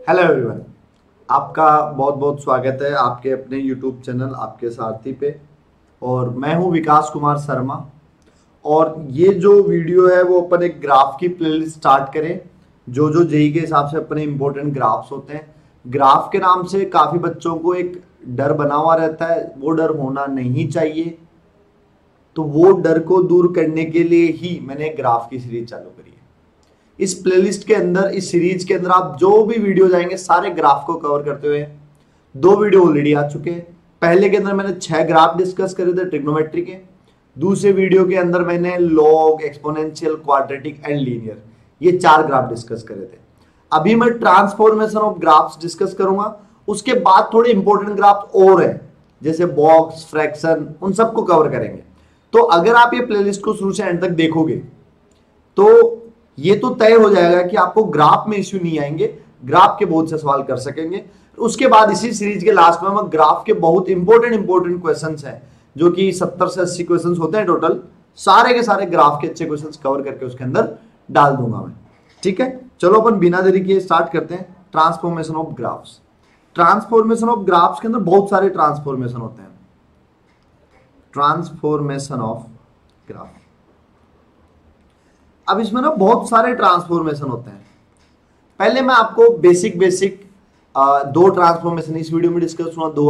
Hello everyone, आपका बहुत बहुत स्वागत है आपके अपने यूट्यूब चैनल आपके सारथी पे। और मैं हूं विकास कुमार शर्मा। और ये जो वीडियो है वो अपन एक ग्राफ की प्लेलिस्ट स्टार्ट करें। जो जो जेई के हिसाब से अपने इंपॉर्टेंट ग्राफ्स होते हैं। ग्राफ के नाम से काफ़ी बच्चों को एक डर बना हुआ रहता है, वो डर होना नहीं चाहिए। तो वो डर को दूर करने के लिए ही मैंने एक ग्राफ की सीरीज चालू करी है। इस प्लेलिस्ट के अंदर, इस सीरीज के अंदर आप जो भी वीडियो जाएंगे सारे ग्राफ को कवर करते हुए। दो वीडियो ऑलरेडी आ चुके हैं। पहले के अंदर मैंने 6 ग्राफ डिस्कस करे थे ट्रिग्नोमेट्री के। दूसरे वीडियो के अंदर मैंने log, exponential, quadratic and linear, ये 4 ग्राफ डिस्कस करे थे। अभी मैं ट्रांसफॉर्मेशन ऑफ ग्राफ्स डिस्कस करूंगा। उसके बाद थोड़े इंपॉर्टेंट ग्राफ और हैं, जैसे बॉक्स, फ्रैक्शन, उन सबको कवर करेंगे। तो अगर आप ये प्लेलिस्ट को शुरू से एंड तक देखोगे तो ये तो तय हो जाएगा कि आपको ग्राफ में इश्यू नहीं आएंगे, ग्राफ के बहुत से सवाल कर सकेंगे। उसके बाद इसी सीरीज के लास्ट में हम ग्राफ के बहुत इंपॉर्टेंट क्वेश्चंस हैं, जो कि 70 से 80 क्वेश्चंस होते हैं टोटल। सारे के सारे ग्राफ के अच्छे क्वेश्चंस कवर करके उसके अंदर डाल दूंगा मैं। ठीक है, चलो अपन बिना देरी किए स्टार्ट करते हैं। Transformation of graphs. Transformation of graphs के अंदर बहुत सारे ट्रांसफॉर्मेशन होते हैं। ट्रांसफॉर्मेशन ऑफ ग्राफ, अब इसमें ना बहुत सारे ट्रांसफॉर्मेशन होते हैं। पहले मैं आपको बेसिक दो ट्रांसफॉर्मेशन इस वीडियो में डिस्कस करूंगा, दो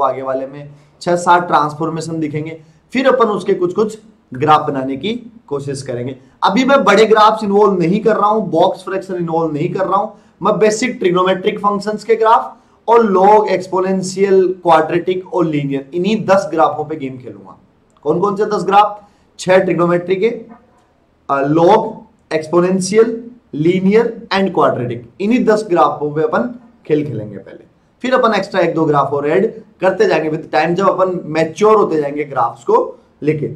आगे वाले में 6-7 ट्रांसफॉर्मेशन दिखेंगे। फिर अपन उसके कुछ कुछ ग्राफ बनाने की कोशिश करेंगे। अभी मैं बड़े ग्राफ्स इन्वॉल्व नहीं कर रहा हूं, बॉक्स फ्रैक्शन इन्वॉल्व नहीं कर रहा हूं। मैं बेसिक ट्रिग्नोमेट्रिक फंक्शंस के ग्राफ और लॉग, एक्सपोनेंशियल, क्वाड्रेटिक और लीनियर, इन्हीं 10 ग्राफों पे गेम खेलूंगा। कौन कौन से 10 ग्राफ? 6 ट्रिग्नोमेट्री के, log, exponential, linear and quadratic, इन्हीं 10 ग्राफों पे अपन खेलेंगे पहले। फिर अपन एक्स्ट्रा 1-2 ग्राफ और ऐड करते जाएंगे विद टाइम, जब अपन मैच्योर होते जाएंगे ग्राफ्स को लेके।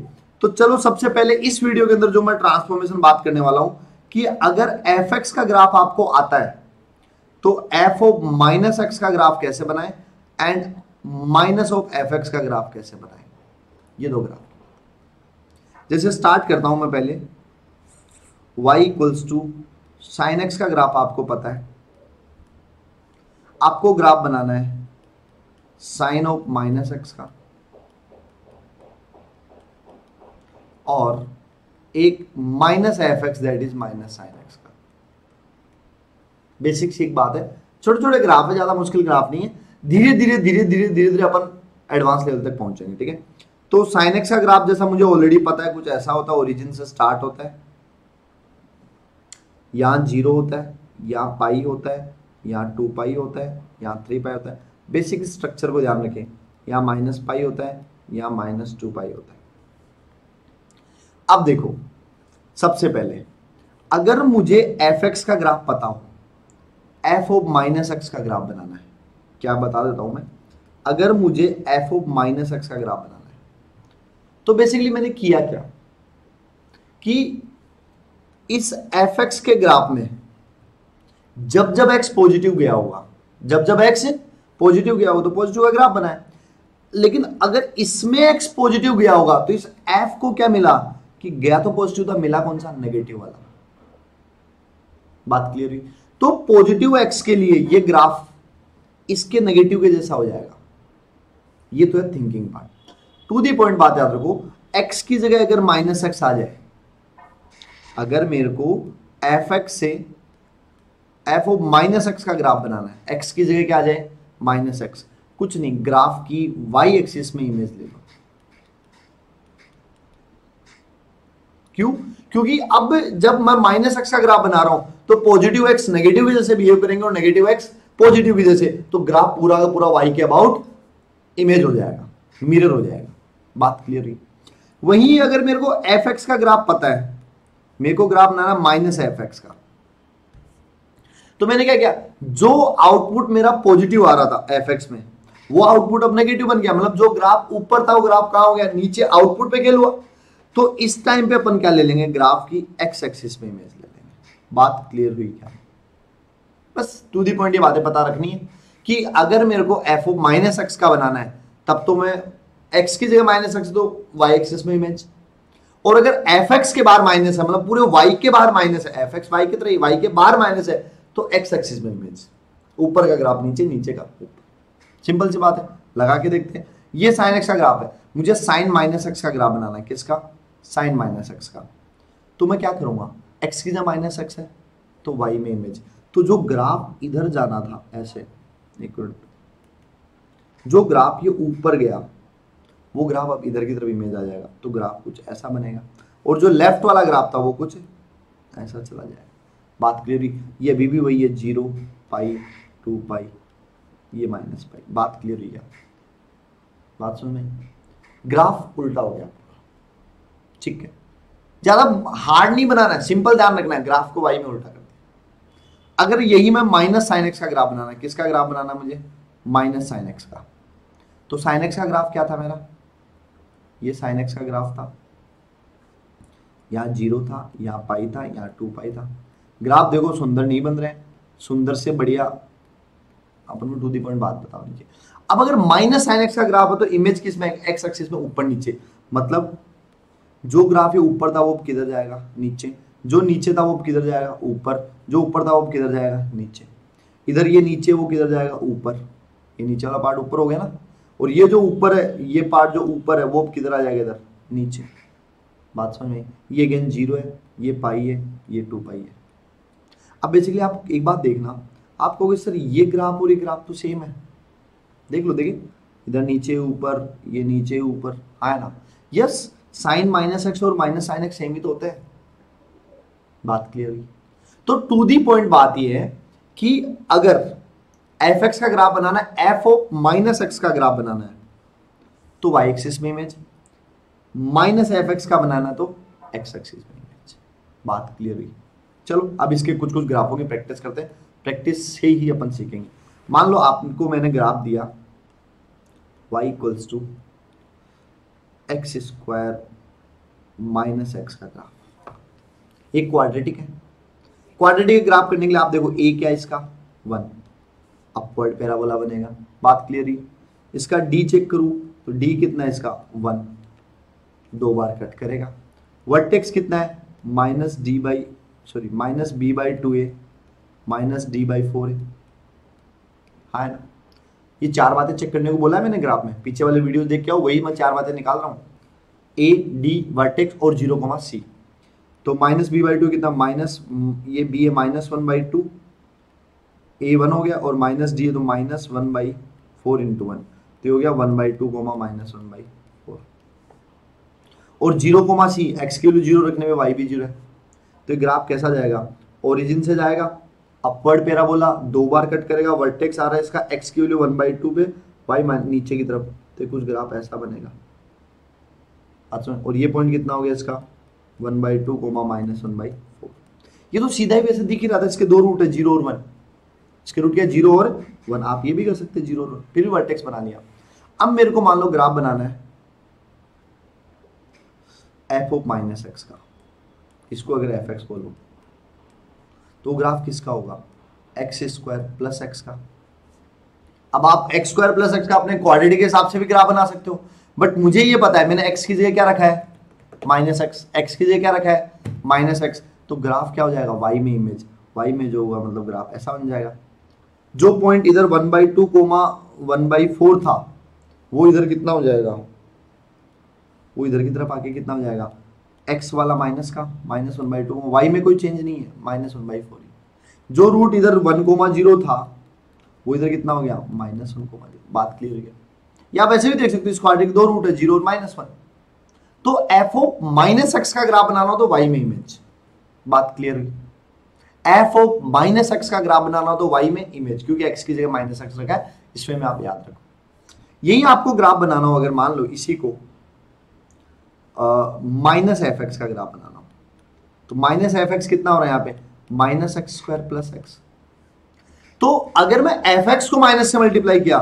तो चलो सबसे पहले इस वीडियो के अंदर जो मैं ट्रांसफॉर्मेशन बात करने वाला हूं कि अगर एफ एक्स का ग्राफ आपको आता है तो एफ ऑफ माइनस एक्स का ग्राफ कैसे बनाएं and minus of F x का ग्राफ कैसे बनाएं, ये 2 ग्राफ। जैसे स्टार्ट करता हूं मैं पहले। y equals to sine x का ग्राफ आपको पता है। आपको ग्राफ बनाना है साइन ऑफ माइनस एक्स का और एक minus F x, that is minus sign x का। बेसिक सी एक बात है, छोटे छोटे ग्राफ है, ज्यादा मुश्किल ग्राफ नहीं है। धीरे धीरे अपन एडवांस लेवल तक पहुंचेंगे। ठीक है, तो साइन एक्स का ग्राफ जैसा मुझे ऑलरेडी पता है, कुछ ऐसा होता है, ओरिजिन से स्टार्ट होता है, यहाँ 0 होता है, यहाँ पाई होता है, यहाँ 2 पाई होता है, यहाँ 3 पाई होता है। बेसिक स्ट्रक्चर को ध्यान रखें, यहाँ माइनस पाई होता है, यहाँ -2 पाई होता है। अब देखो, सबसे पहले अगर मुझे एफ एक्स का ग्राफ पता हो, एफ ऑफ माइनस एक्स का ग्राफ बनाना है, क्या बता देता हूं मैं। अगर मुझे एफ ऑफ माइनस एक्स का ग्राफ बनाना है तो बेसिकली मैंने किया क्या कि इस एफ एक्स के ग्राफ में जब जब एक्स पॉजिटिव गया होगा, जब जब एक्स पॉजिटिव गया होगा तो पॉजिटिव का ग्राफ बनाए। लेकिन अगर इसमें एक्स पॉजिटिव गया होगा तो इस एफ को क्या मिला कि गया तो पॉजिटिव था, मिला कौन सा? नेगेटिव वाला। बात क्लियर हुई? तो पॉजिटिव एक्स के लिए ये ग्राफ इसके नेगेटिव के जैसा हो जाएगा। ये तो है thinking part. To the point बात याद रखो, एक्स की जगह अगर माइनस एक्स आ जाए, अगर मेरे को एफ एक्स से एफ ऑफ माइनस एक्स का ग्राफ बनाना है, एक्स की जगह क्या आ जाए? Minus x. कुछ नहीं, ग्राफ की वाई एक्सिस में इमेज ले लो। क्यों? क्योंकि अब जब मैं माइनस एक्स का ग्राफ बना रहा हूं तो पॉजिटिव एक्स नेगेटिव की जैसे बिहेव करेंगे और नेगेटिव एक्स पॉजिटिव की जैसे, तो ग्राफ पूरा का पूरा वाई के अबाउट इमेज हो जाएगा, मिरर हो जाएगा। बात क्लियर हुई? वहीं अगर मेरे को एफ एक्स का ग्राफ पता है, मेरे को ग्राफ बनाना माइनस एफ एक्स का, तो मैंने क्या किया, जो आउटपुट मेरा पॉजिटिव आ रहा था एफ एक्स में, वो आउटपुट अब नेगेटिव बन गया। मतलब जो ग्राफ ऊपर था वो ग्राफ कहां हो गया? नीचे आउटपुट पे खेल हुआ। तो इस टाइम पे अपन क्या ले लेंगे? ग्राफ की एक्स एक्सिस में इमेज ले लेंगे। बात क्लियर हुई क्या? बस टू दी पॉइंट ये बातें पता रखनी है कि अगर मेरे को एफ ऑफ माइनस एक्स का बनाना है तब तो मैं एक्स की जगह माइनस एक्स तो वाई एक्सिस में इमेज, और अगर एफ एक्स के बाहर माइनस है, मतलब पूरे वाई के बाहर माइनस है, एफ एक्स वाई की तरह वाई के बाहर माइनस है, तो एक्स एक्सिस में इमेज। ऊपर का ग्राफ नीचे, नीचे का ऊपर। सिंपल सी बात है, लगा के देखते हैं। ये साइन एक्स का ग्राफ है, मुझे साइन माइनस एक्स का ग्राफ बनाना है। किसका? साइन माइनस एक्स का। तो मैं क्या करूंगा, एक्स की जगह माइनस एक्स है तो वाई में इमेज, तो जो ग्राफ इधर जाना था ऐसे, एक मिनट, जो ग्राफ ये ऊपर गया वो ग्राफ अब इधर की तरफ इमेज आ जाएगा, तो ग्राफ कुछ ऐसा बनेगा। और जो लेफ्ट वाला ग्राफ था वो कुछ ऐसा चला जाएगा। बात क्लियर हुई? ये अभी भी वही है, 0 पाई 2 पाई, ये माइनस पाई। बात क्लियर हुई क्या? बात समझ में? ग्राफ उल्टा हो गया, ठीक है। ज्यादा हार्ड नहीं बनाना है, सिंपल ध्यान रखना है, ग्राफ को वाई में उल्टा कर दिया। अगर यही मैं माइनस साइन एक्स का ग्राफ बनाना है, किसका ग्राफ बनाना मुझे? माइनस साइन एक्स का। तो साइन एक्स का ग्राफ क्या था मेरा? ये साइन एक्स का ग्राफ था, यहाँ 0 था, यहाँ पाई था, यहाँ 2 पाई था। ग्राफ देखो सुंदर नहीं बन रहे हैं, सुंदर से बढ़िया अपन को टू दी पॉइंट बात बताओ नीचे। अब अगर माइनस साइन एक्स का ग्राफ हो तो इमेज किस में? एक्स एक्सिस में ऊपर नीचे, मतलब जो ग्राफ ये ऊपर था वो किधर जाएगा? नीचे। जो नीचे था वो किधर जाएगा? ऊपर। जो ऊपर था वो किधर जाएगा? नीचे। इधर ये नीचे, वो किधर जाएगा? ऊपर। ये नीचे वाला पार्ट ऊपर हो गया ना, और ये जो ऊपर है, ये पार्ट जो ऊपर है वो किधर आ जाएगा? इधर नीचे। बात समझ में? ये अगेन 0 है, ये पाई है, ये 2 पाई है। अब बेसिकली आप एक बात देखना, आप कहोगे सर ये ग्राफ और ये ग्राफ तो सेम है। देख लो, देखिए इधर नीचे ऊपर, ये नीचे ऊपर, है ना? यस, साइन माइनस एक्स और माइनस साइन एक्स सेम ही तो होते हैं। बात क्लियर हुई? तो टू दी पॉइंट बात ये है कि अगर एफ एक्स का ग्राफ बनाना है, एफ ऑफ माइनस एक्स का ग्राफ बनाना है तो वाई एक्सिस में इमेज, माइनस एफ एक्स का बनाना तो एक्स एक्सिस में इमेज। बात क्लियर हुई? चलो अब इसके कुछ कुछ ग्राफों की प्रैक्टिस करते हैं, प्रैक्टिस से ही अपन सीखेंगे। मान लो आपको मैंने ग्राफ दिया y equals to x square minus x का ग्राफ, एक क्वाड्रेटिक है। क्वाड्रेटिक ग्राफ करने के लिए आप देखो a क्या है इसका? 1, अपवर्ड पैराबोला बनेगा। बात क्लियर ही? इसका d चेक करूं तो d कितना है इसका? 1, 2 बार कट करेगा। वर्टेक्स कितना है? Minus b by 2a minus d by 4 है ना? ये 4 बातें चेक करने को बोला है मैंने ग्राफ में, पीछे वाले वीडियो देख के आओ, वही मैं 4 बातें निकाल रहा हूँ। a d वर्टेक्स और 0, c। तो माइनस b बाई 2 कितना? माइनस, ये b है -1 बाई 2, a 1 हो गया, और माइनस d है तो -1 बाई 4 इंटू 1, तो ये हो गया 1 बाई 2 -1 बाई 4। और 0, c, x की वैल्यू 0 रखने में y भी 0 है, तो ग्राफ कैसा जाएगा? ओरिजिन से जाएगा, अपवर्ड पैराबोला, 2 बार कट करेगा, वर्टेक्स आ रहा है इसका x की वैल्यू 1/2 पे, y नीचे की तरफ, तो कुछ ग्राफ ऐसा बनेगा। अच्छा, और ये पॉइंट कितना हो गया इसका? 1/2, -1/4। ये तो सीधा ही वैसे दिख ही रहा था, इसके 2 रूट है, 0 और 1। इसके रूट क्या है? 0 और 1। आप ये भी कर सकते हैं 0 और 1, फिर भी वर्टेक्स बना लिया। अब मेरे को मान लो ग्राफ बनाना है एफ ऑफ माइनस एक्स का, इसको अगर एफ एक्स बोलो तो ग्राफ किसका होगा? एक्स स्क्वायर प्लस एक्स का। अब आप एक्स स्क्वायर प्लस एक्स का अपने क्वाड्रेटिक के हिसाब से भी ग्राफ बना सकते हो, बट मुझे ये पता है मैंने एक्स की जगह क्या रखा है? Minus x. एक्स की जगह क्या रखा है? Minus x. तो ग्राफ क्या हो जाएगा? वाई में इमेज। वाई में जो होगा मतलब ग्राफ ऐसा बन जाएगा। जो पॉइंट इधर 1/2, 1/4 था, वो इधर कितना हो जाएगा? वो इधर की तरफ आके कितना हो जाएगा? एक्स वाला माइनस का, -1/2। वाई में कोई चेंज नहीं है, -1/4। जो रूट इधर 1,0 था वो इधर कितना हो गया? -1,0। बात क्लियर हो गया? या आप ऐसे भी देख सकते हो, इस क्वाड्रेटिक 2 रूट है, 0 और -1। तो एफ ऑफ माइनस एक्स का ग्राफ बनाना हो तो वाई में इमेज। बात क्लियर हुई? एफ ऑफ माइनस एक्स का ग्राफ बनाना हो तो वाई में इमेज, क्योंकि एक्स की जगह माइनस एक्स रखा है, इसमें में आप याद रखो। यही आपको ग्राफ बनाना हो, अगर मान लो इसी को माइनस एफ एक्स का ग्राफ बनाना हो तो माइनस एफ एक्स कितना हो रहा है यहाँ पे? -x² plus x. तो अगर मैं एफ एक्स को माइनस से मल्टीप्लाई किया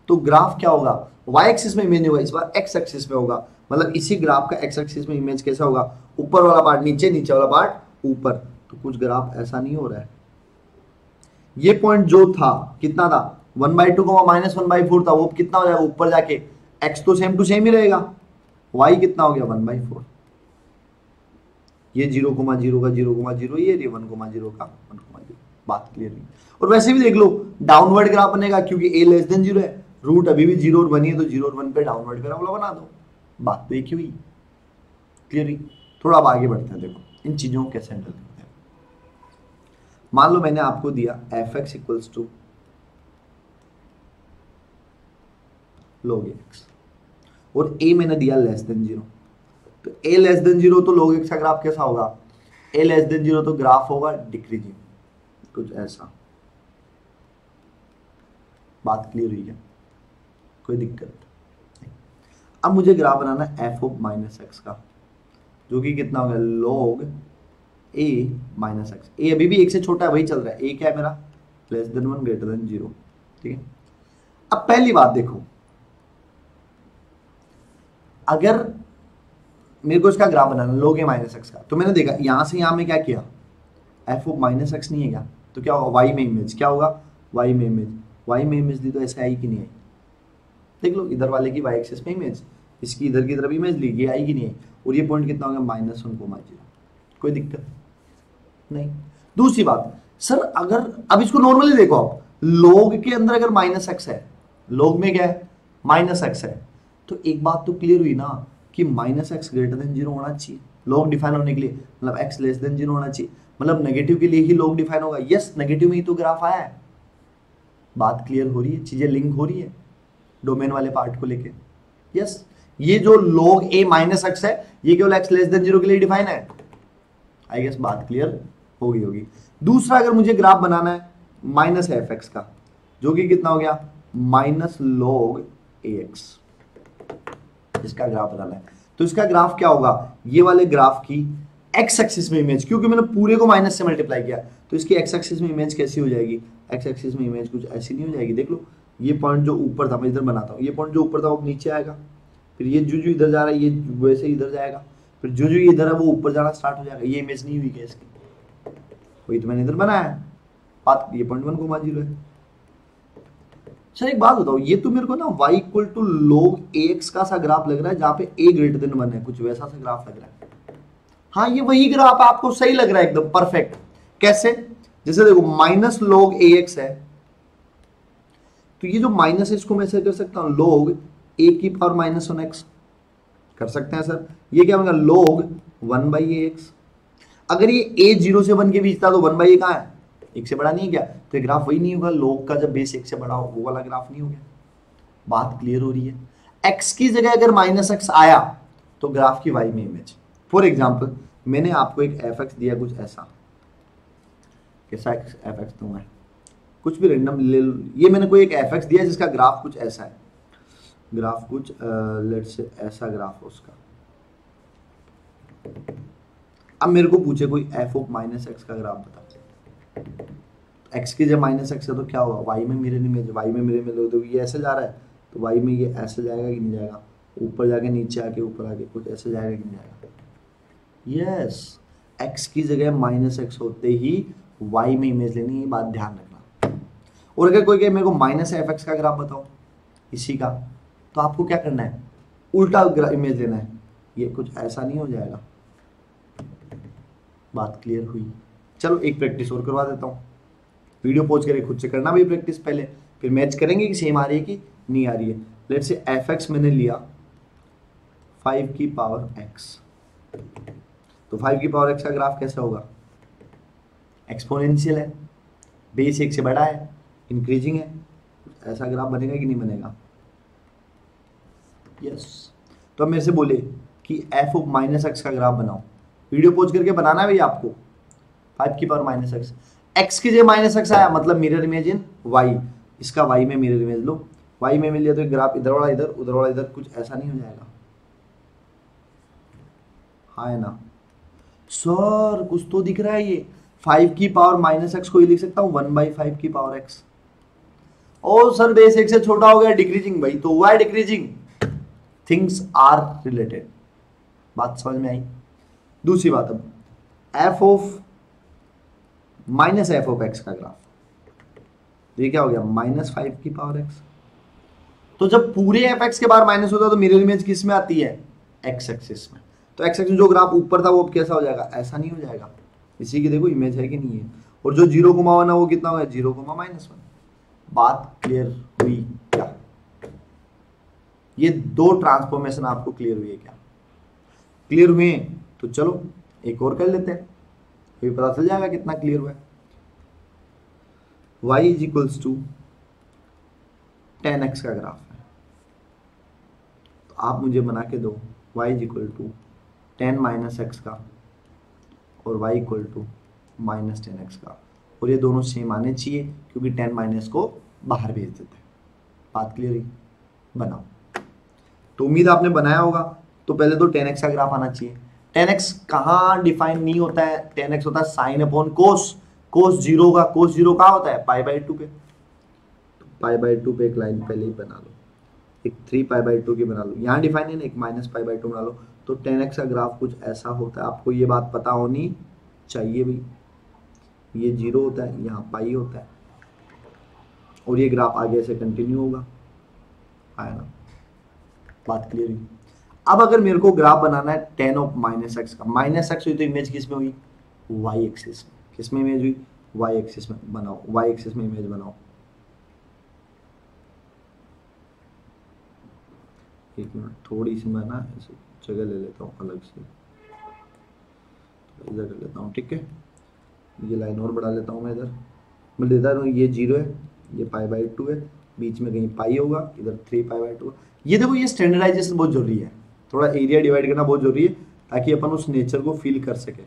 तो ग्राफ क्या होगा? वाई एक्सिस में इमेज होगा, इस बार एक्स एक्सिस में होगा। मतलब इसी ग्राफ का एक्स एक्सिस में इमेज कैसा होगा? ऊपर वाला पार्ट नीचे, नीचे वाला पार्ट ऊपर। तो कुछ ग्राफ ऐसा नहीं हो रहा है। ये पॉइंट जो था कितना था? 1/2, -1/4 था, वो कितना हो जाएगा ऊपर जाके? x तो सेम टू सेम ही रहेगा, y कितना हो गया? 1/4। ये 0,0 का 0,0, ये 1,0 का 1,0। बात क्लियर हुई। और वैसे भी देख लो डाउनवर्ड ग्राफ बनेगा क्योंकि a लेस देन 0 है, रूट अभी भी 0 और 1 है, तो 0 और 1 पे डाउनवर्ड पैराबोला बना दो। बात तो एक ही हुई, क्लियर हुई। थोड़ा अब आगे बढ़ते हैं, देखो इन चीजों को कैसे हैंडल करते हैं। मान लो मैंने आपको दिया f(x) equals to log x और a मैंने दिया लेस देन 0, तो a लेस देन 0 तो log x का ग्राफ कैसा होगा, a लेस देन 0 तो ग्राफ होगा डिक्रीजिंग, कुछ ऐसा। बात क्लियर हुई है, कोई दिक्कत नहीं। अब मुझे ग्राफ बनाना है f ऑफ माइनस एक्स का, जो कि कितना होगा log a minus x. a अभी भी एक से छोटा है, वही चल रहा है, a क्या है मेरा लेस देन 1 ग्रेटर देन 0, ठीक है। अब पहली बात देखो, अगर मेरे को इसका graph banana log a minus x का, तो मैंने देखा यहां से यहां में क्या किया, f ऑफ माइनस एक्स नहीं है क्या, तो क्या होगा y में इमेज, क्या होगा y में इमेज, y में इमेज दी तो ऐसे आई कि नहीं आई, देख लो इधर वाले की y एक्सिस में इमेज, इसकी इधर की तरफ इमेज ली, ये आई कि नहीं आई, और ये पॉइंट कितना होगा -1, कोई दिक्कत नहीं। दूसरी बात सर, अगर अब इसको नॉर्मली देखो आप, log के अंदर अगर माइनस एक्स है, log में क्या है माइनस एक्स है, तो एक बात तो क्लियर हुई ना कि माइनस एक्स ग्रेटर देन 0 होना चाहिए log डिफाइन होने के लिए, मतलब x लेस देन 0 होना चाहिए, मतलब नेगेटिव के लिए ही log डिफाइन होगा। यस, नेगेटिव में ही तो ग्राफ आया है। बात क्लियर हो रही है, चीजें लिंक हो रही है डोमेन वाले पार्ट को लेके। यस, ये जो log a माइनस एक्स है ये केवल x लेस देन 0 के लिए डिफाइन है। आई गेस बात क्लियर हो गई होगी। दूसरा, अगर मुझे ग्राफ बनाना है माइनस एफ एक्स का, जो कि कितना हो गया माइनस log ax, इसका ग्राफ बनाना है, तो इसका ग्राफ क्या होगा, ये वाले ग्राफ की x एक्सिस में इमेज, क्योंकि मैंने पूरे को माइनस से मल्टीप्लाई किया, तो इसकी x एक्सिस में इमेज कैसी हो जाएगी, x एक्सिस में इमेज कुछ ऐसी नहीं हो जाएगी। देख लो ये पॉइंट जो ऊपर था, मैं इधर बनाता हूँ, ये पॉइंट जो ऊपर था वो नीचे आएगा, फिर ये जो इधर जा रहा है ये वैसे इधर जाएगा, फिर जो इधर है वो ऊपर जाना स्टार्ट हो जाएगा। ये इमेज नहीं हुई क्या इसकी, वही तो मैंने इधर बनाया है। बात ये 0.1, है। सर एक बात बताओ, ये तो मेरे को ना y equal to log ax का सा ग्राफ लग रहा है, जहाँ पे a ग्रेटर देन 1 है, कुछ वैसा सा ग्राफ लग रहा है। हाँ ये वही ग्राफ आपको सही लग रहा है, एकदम परफेक्ट। कैसे, जैसे देखो माइनस log ax है, तो ये जो माइनस है इसको मैं ऐसे कर सकता हूँ log a की पावर -1x कर सकते हैं सर। ये क्या होगा log 1/ax। अगर ये a 0 से 1 के बीच था तो 1/a कहाँ है, एक से बड़ा नहीं है क्या, तो ये ग्राफ वही नहीं होगा, log का जब बेस एक से बड़ा हो वो वाला ग्राफ नहीं हो गया। बात क्लियर हो रही है। x की जगह अगर -x आया तो ग्राफ की y में इमेज। फॉर एग्जांपल मैंने आपको एक fx दिया कुछ ऐसा, कैसा fx दूंगा, कुछ भी रैंडम ले लो, ये मैंने कोई एक fx दिया जिसका ग्राफ कुछ ऐसा है, ग्राफ कुछ लेट्स से ऐसा ग्राफ हो उसका। अब मेरे को पूछे कोई f ऑफ -x का ग्राफ बता, x की जब -x है तो क्या होगा, y में मिरर इमेज, y में मिरर इमेज, तो ये ऐसे जा रहा है तो y में ये ऐसे जाएगा कि नहीं जाएगा, ऊपर जाके नीचे आके ऊपर आके कुछ ऐसे जाएगा कि नहीं जाएगा। यस, x की जगह -x होते ही y में इमेज लेनी, ये बात ध्यान रखना। और अगर कोई कहे मेरे को -fx का ग्राफ बताओ इसी का, तो आपको क्या करना है, उल्टा इमेज लेना है, ये कुछ ऐसा नहीं हो जाएगा। बात क्लियर हुई। चलो एक प्रैक्टिस और करवा देता हूँ, वीडियो पॉज करके खुद से करना भी प्रैक्टिस पहले, फिर मैच करेंगे कि सेम आ रही है कि नहीं आ रही है। लेट से fx मैंने लिया 5 की पावर x, तो 5 की पावर x का ग्राफ कैसा होगा, एक्सपोनेंशियल है, बेस एक से बड़ा है, इंक्रीजिंग है, ऐसा ग्राफ बनेगा कि नहीं बनेगा। यस, तो अब मेरे से बोले कि f ऑफ -x का ग्राफ बनाओ, वीडियो पॉज करके बनाना है भाई आपको। 5 की पावर -x, x की जगह -x आया मतलब मिरर इमेज इन y, इसका y में मिरर इमेज लो, y में मिल लिया तो ग्राफ इधर वाला इधर उधर वाला इधर, कुछ ऐसा नहीं हो जाएगा। हाँ है ना सर, कुछ तो दिख रहा है। ये 5 की पावर -x को ही लिख सकता हूँ 1/5 की पावर x। ओ सर बेस एक से छोटा हो गया, डिक्रीजिंग, भाई तो हुआ है डिक्रीजिंग। थिंग्स आर रिलेटेड, बात समझ में आई। दूसरी बात, अब f ऑफ -f(x) का ग्राफ, ये क्या हो गया -5 की पावर x। तो जब पूरे fx के बाहर माइनस होता है तो मिरर इमेज किस में आती है, x एक्सिस में। तो x एक्सिस जो ग्राफ ऊपर था वो अब कैसा हो जाएगा, ऐसा नहीं हो जाएगा। इसी की देखो इमेज है कि नहीं है, और जो 0,1 है वो कितना होगा, 0,-1। बात क्लियर हुई क्या? ये दो ट्रांसफॉर्मेशन आपको क्लियर हुई है क्या? क्लियर हुए तो चलो एक और कर लेते हैं, फिर पता चल जाएगा कितना क्लियर हुआ है। y is equals to 10x का ग्राफ है, तो आप मुझे बना के दो y is equal to 10 minus x का और y equal to minus 10x का, और ये दोनों सेम आने चाहिए क्योंकि 10 माइनस को बाहर भेज देते हैं। बात क्लियर है? बनाओ। तो उम्मीद आपने बनाया होगा। तो पहले तो 10x का ग्राफ आना चाहिए। 10x कहाँ डिफाइन नहीं होता है, 10x होता है साइन अपॉन कोस। कोस 0 का, कोस 0 कहाँ होता है, पाई/2 पे। तो पाई/2 पे एक लाइन पहले ही बना लो, एक 3π/2 की बना लो, यहाँ डिफाइन है ना, एक -π/2 बना लो। तो 10x का ग्राफ कुछ ऐसा होता है, आपको ये बात पता होनी चाहिए भाई। ये 0 होता है, यहाँ पाई होता है, और ये ग्राफ आगे से कंटिन्यू होगा, आया ना? बात क्लियर हुई? अब अगर मेरे को ग्राफ बनाना है 10 ऑफ -x का, -x हुई तो इमेज किस में हुई, y एक्सिस में। किस में इमेज हुई, y एक्सिस में। बनाओ, y एक्सिस में इमेज बनाओ। एक मिनट, थोड़ी सी मैं ना ऐसे जगह ले लेता हूँ अलग से, इधर कर लेता हूँ, ठीक है। ये लाइन और बढ़ा लेता हूँ मैं इधर, मैं देता हूँ ये 0 है, ये पाई/2 है, बीच में कहीं पाई होगा, इधर 3π/2। ये देखो, ये स्टैंडर्डाइजेशन बहुत जरूरी है, थोड़ा एरिया डिवाइड करना बहुत जरूरी है ताकि अपन उस नेचर को फील कर सके।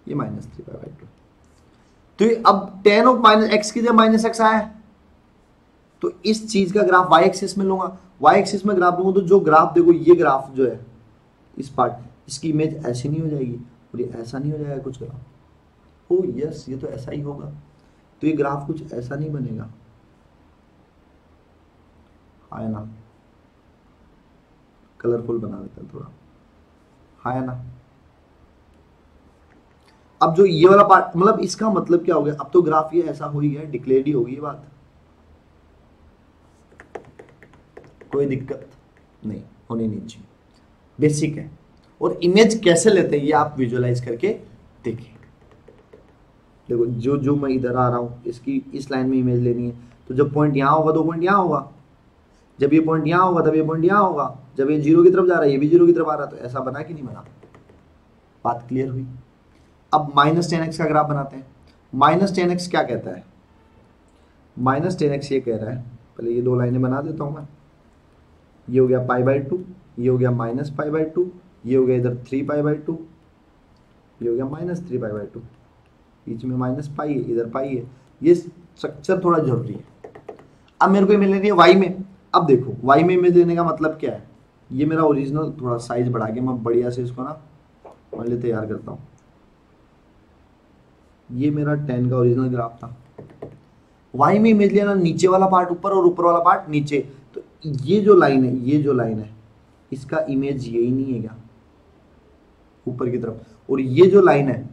ये -3π/2। तो ये अब 10 ऑफ -x की जगह -x आया है, तो इस चीज का ग्राफ y एक्सिस में लूंगा। y एक्सिस में ग्राफ लूंगा तो जो ग्राफ देखो, ये ग्राफ जो है इस पार्ट, इसकी इमेज ऐसी नहीं हो जाएगी और ये ऐसा नहीं हो जाएगा कुछ ग्राफ। ओ यस, ये तो ऐसा ही होगा। तो ये ग्राफ कुछ ऐसा नहीं बनेगा, है ना? कलरफुल बना देता है थोड़ा, है ना? अब जो ये वाला पार्ट, मतलब इसका मतलब क्या हो गया, अब तो ग्राफ ये ऐसा हो ही गया, डिक्लेयर ही होगी ये बात, कोई दिक्कत नहीं होनी नहीं चाहिए, बेसिक है। और इमेज कैसे लेते हैं ये आप विजुअलाइज करके देखिए। देखो, जो जो मैं इधर आ रहा हूं, इसकी इस लाइन में इमेज लेनी है, तो जब पॉइंट यहाँ होगा तो पॉइंट यहाँ होगा, जब ये पॉइंट यहाँ होगा तब ये पॉइंट यहाँ होगा, जब ये 0 की तरफ जा रहा है ये भी 0 की तरफ आ रहा है, तो ऐसा बना कि नहीं बना? बात क्लियर हुई? अब -10x का ग्राफ बनाते हैं। -10x क्या कहता है, -10x ये कह रहा है, पहले ये दो लाइनें बना देता हूं मैं। ये हो गया पाई/2, ये हो गया -π/2, ये हो गया इधर 3π/2, ये हो गया -3π/2, बीच में माइनस पाई है, इधर पाई है। ये स्ट्रक्चर थोड़ा जरूरी है। अब मेरे को इमेज लेनी है वाई में। अब देखो, वाई में इमेज लेने का मतलब क्या है, ये मेरा ओरिजिनल, थोड़ा साइज बढ़ा के मैं बढ़िया से इसको ना मान ले तैयार करता हूँ। ये मेरा 10 का ओरिजिनल ग्राफ था। वाई में इमेज लेना, नीचे वाला पार्ट ऊपर और ऊपर वाला पार्ट नीचे। तो ये जो लाइन है, ये जो लाइन है, इसका इमेज यही नहीं है क्या, ऊपर की तरफ, और ये जो लाइन है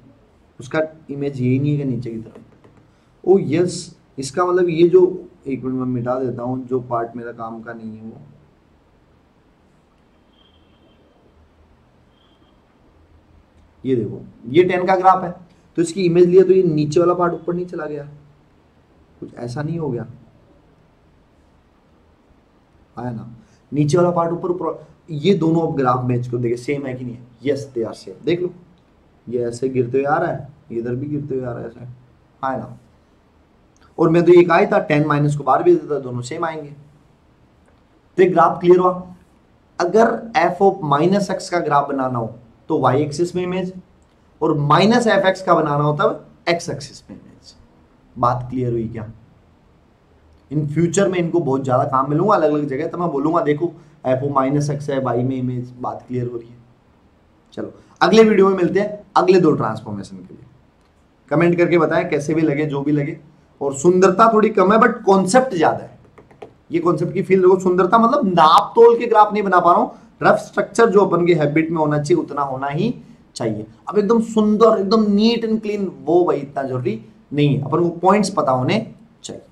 उसका इमेज यही नहीं है क्या, नीचे की तरफ। ओ यस, इसका मतलब ये जो, एक मिनट मैं मिटा देता हूँ जो पार्ट मेरा काम का नहीं है वो। ये देखो, ये 10 का ग्राफ है, तो इसकी इमेज लिया तो ये नीचे वाला पार्ट ऊपर नहीं चला गया, कुछ ऐसा नहीं हो गया, आया ना? नीचे वाला पार्ट ऊपर ऊपर। ये दोनों अब ग्राफ मैच को देखिए, सेम है कि नहीं है? Yes, they are same. देख लो, ये ऐसे गिरते हुए आ रहा है, इधर भी गिरते हुए आ रहा है, ऐसे, है ना? और मैं तो ये कहा था 10 माइनस को बाहर भेज देता, दोनों सेम आएंगे। तो ये ग्राफ क्लियर हुआ। अगर f ऑफ -x का ग्राफ बनाना हो तो y एक्सिस में इमेज, और -fx का बनाना हो तब x एक्सिस में इमेज। बात क्लियर हुई क्या? इन फ्यूचर में इनको बहुत ज्यादा काम मिलूंगा अलग अलग जगह, तो मैं बोलूंगा देखो f ऑफ -x है, y में इमेज। बात क्लियर हो रही है? चलो अगले वीडियो में मिलते हैं अगले दो ट्रांसफॉर्मेशन के लिए। कमेंट करके बताएं कैसे भी लगे, जो भी लगे। और सुंदरता थोड़ी कम है बट कॉन्सेप्ट ज्यादा है। ये कॉन्सेप्ट की फील देखो, सुंदरता मतलब नाप तोल के ग्राफ नहीं बना पा रहा हूं, रफ स्ट्रक्चर जो अपन के हैबिट में होना चाहिए उतना होना ही चाहिए। अब एकदम सुंदर, एकदम नीट एंड क्लीन, वो भाई इतना जरूरी नहीं है, अपन को पॉइंट्स पता होने चाहिए।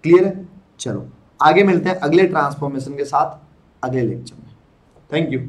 क्लियर है? चलो आगे मिलते हैं अगले ट्रांसफॉर्मेशन के साथ अगले लेक्चर में। Thank you.